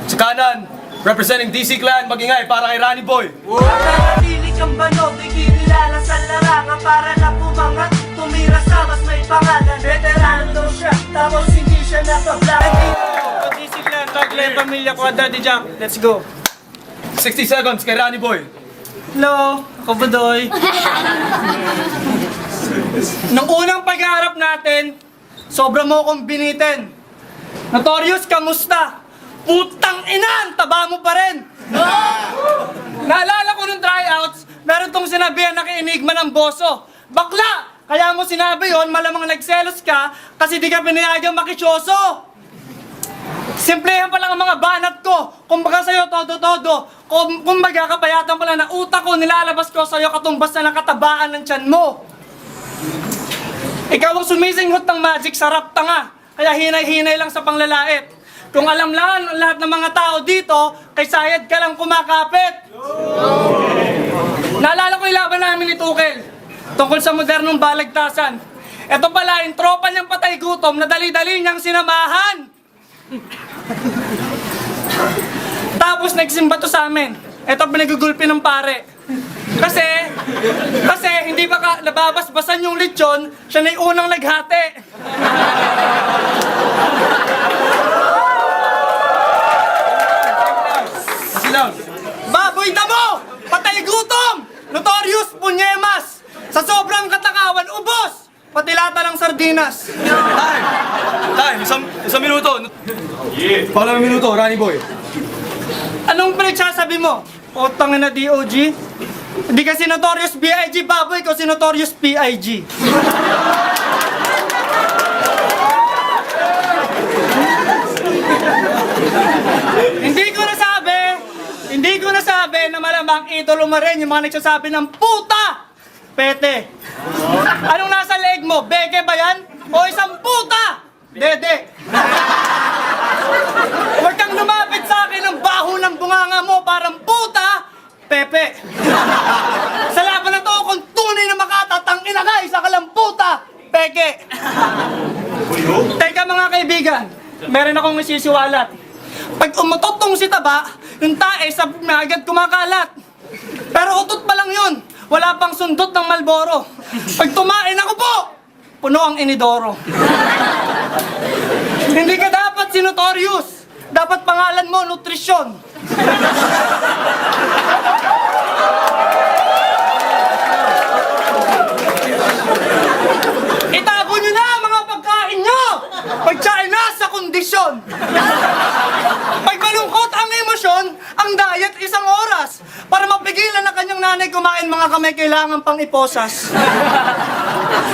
Sa kanan, representing DC Clan, magingay para kay Rani Boy. Nanatili kang bano, di kinilala sa larangan. Para na pumangat, tumira sa mas may pangalan. Veterano daw siya, tapos hindi siya napablang. DC Clan, tag lang pamilya ko, Daddy Jack. Let's go. 60 seconds kay Rani Boy. Hello, ako Budoy. Nung unang pag-aarap natin, sobra mo akong binitin. Notorious, kamusta? Putang ina, taba mo pa rin. Naalala ko nung tryouts, meron tong sinabihan na kay Enigma ng boso. Bakla! Kaya mo sinabi yon, malamang nagselos ka kasi di ka pinayagang makisyoso. Simplehan pa lang ang mga banat ko. Kumbaga sa'yo, todo-todo. Kumbaga, kapayatan pa lang na utak ko, nilalabas ko sa'yo katumbas na nakatabaan ng tiyan mo. Ikaw ang sumisinghot ng magic, sarap tanga. Kaya hinay-hinay lang sa panglalait. Kung alam lang lahat ng mga tao dito, kay Sayad ka lang kumakapit. Naalala ko yung laban namin ni Tukel tungkol sa modernong balagtasan. Ito pala, yung tropa niyang patay gutom na dali-dali niyang sinamahan. Tapos nagsimba to sa amin. Ito pinagugulpi ng pare. Kasi hindi pa nababasbasan yung lechon, siya na yung unang naghati. Baboy damo! Patay gutom! Notorious punyemas! Sa sobrang katakawan, ubos! Pati lata ng sardinas. Time, isang minuto. Pangalawang minuto, Rani Boy. Anong pinagsasabi mo? Utang na DOG? Hindi kasi Notorious B.I.G. baboy ko si Notorious P.I.G. Hindi ko nasabi na malamang idolo mo rin yung mga nagsasabi ng puta! Pete. Anong nasa leg mo? Beke ba yan? O isang puta? Dede. Huwag kang lumapit sa akin ng baho ng bunganga mo parang puta! Pepe. Sa laban na to, kung tunay na makatatang inagay sa kalamputa! Peke. Teka mga kaibigan, meron akong isisiwalat. Pag umutot tong si Taba, yung tae sa agad kumakalat. Pero utot pa lang yun, wala pang sundot ng Malboro. Pag tumain ako po, puno ang inidoro. Hindi ka dapat si Notorious, dapat pangalan mo nutrisyon. Itago nyo na mga pagkain nyo! Pagkain na sa kondisyon! Pag malungkot ang emosyon, ang diet isang oras para mapigilan na kanyang nanay kumain mga kamay kailangan pang iposas.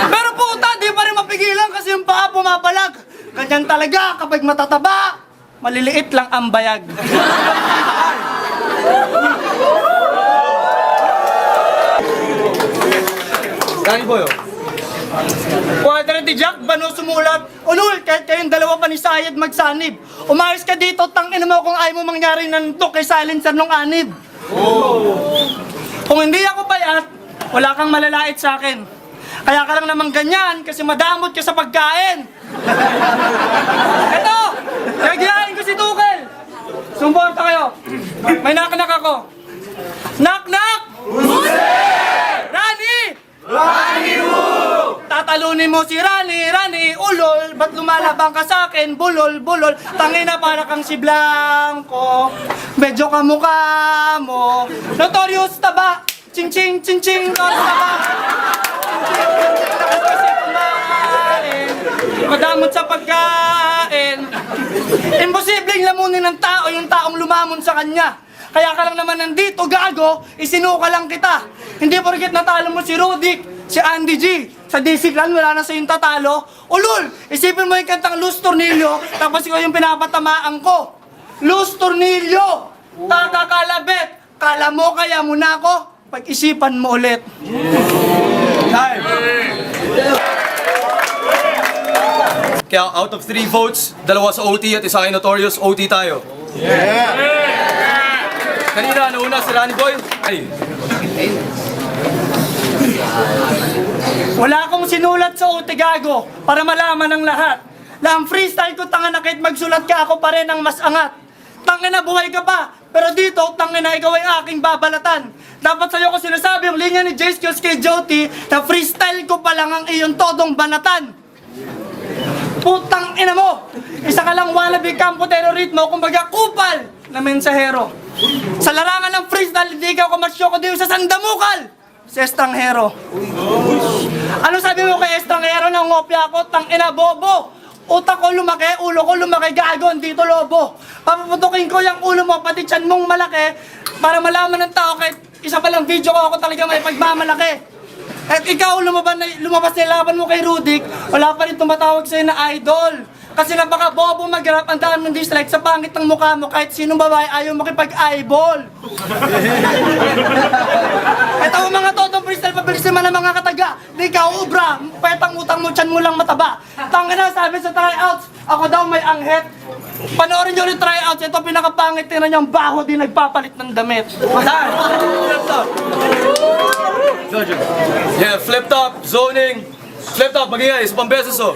Pero puta, di pa rin mapigilan kasi yung paa pumapalag. Ganyan talaga kapag matataba, maliliit lang ang bayag. Rani Boy, Quadrant Jack, Bano sumulat. Ulul, kahit kayong dalawa pa ni Sayad magsanib. Umayos ka dito, tangin mo kung ayaw mo mangyari nantok kay silencer nung anib. Kung hindi ako payat, wala kang malalait sa akin. Kaya ka lang naman ganyan kasi madamot ka sa pagkain. Eto, nagyayain ko si Tukel. Sumporta kayo. May knock-knock ako. Knock-knock! Rani! Rani mo! Tatalunin mo si Rani, Rani, ulol. Ba't lumalabang ka sa akin? Bulol, bulol. Tangina para kang si Blanco. Medyo kamukha mo. Notorious Taba. Ching ching ching ching. Notorious Taba. Ching ching ching ching. Lakas kasi kumain. Madamot sa pagkain. Imposibleng lamunin ng tao yung taong lumamon sa kanya. Kaya ka lang naman nandito, gago, isinuka lang kita. Hindi porket natalo mo si Rudik, si Andy G. Sa DC Clan, wala na sa'yong tatalo. Ulul, isipin mo yung kantang Luz Tornillo, tapos ikaw yung pinapatamaan ko. Luz Tornillo, kakakalabit. Kala mo kaya mo na ako? Pag-isipan mo ulit. time. Kaya out of 3 votes, 2 sa OT at isa kay Notorious, OT tayo. Kanina, nauna si Rani Boy. Ay. Wala akong sinulat sa OT gago para malaman ng lahat. Lang freestyle ko tanga na kahit magsulat ka ako pa rin ang mas angat. tangina buhay ka pa. Pero dito, tangina ikaw ay aking babalatan. Dapat sa'yo ko sinasabi yung linya ni Jace Kills kay Joti na freestyle ko pa lang ang iyong todong banatan. Putang ina mo! Isa ka lang wannabe kampotero ritmo, kumbaga kupal na mensahero. Sa larangan ng freestyle, hindi ka kumarsyo ko din sa sandamukal sa estranghero. Ano sabi mo kay estranghero na ngopya ko? Tang ina bobo! Utak ko lumaki, ulo ko lumaki, gago, dito lobo. Papaputukin ko yung ulo mo, pati tiyan mong malaki, para malaman ng tao kahit isa pa lang video ko ako talaga may pagmamalaki. At ikaw lumabas na laban mo kay Rudik, wala pa rin tumatawag sa'yo na idol. Kasi napaka bobo mag-rap, ang dami ng dislike sa pangit ng mukha mo, kahit sinong babae ayaw makipag-eyeball. Ito ang mga totong freestyle, pabilis naman ang mga kataga. Di ka ubra, petang utang mo, tiyan mo lang mataba. Tangin na, sabi sa tryouts, ako daw may anghet. Panoorin nyo ulit tryouts, ito pinakapangit, tinan nyo ang baho di nagpapalit ng damit. Yeah, flip top, zoning. Flip top, magingay, isa pang beses oh.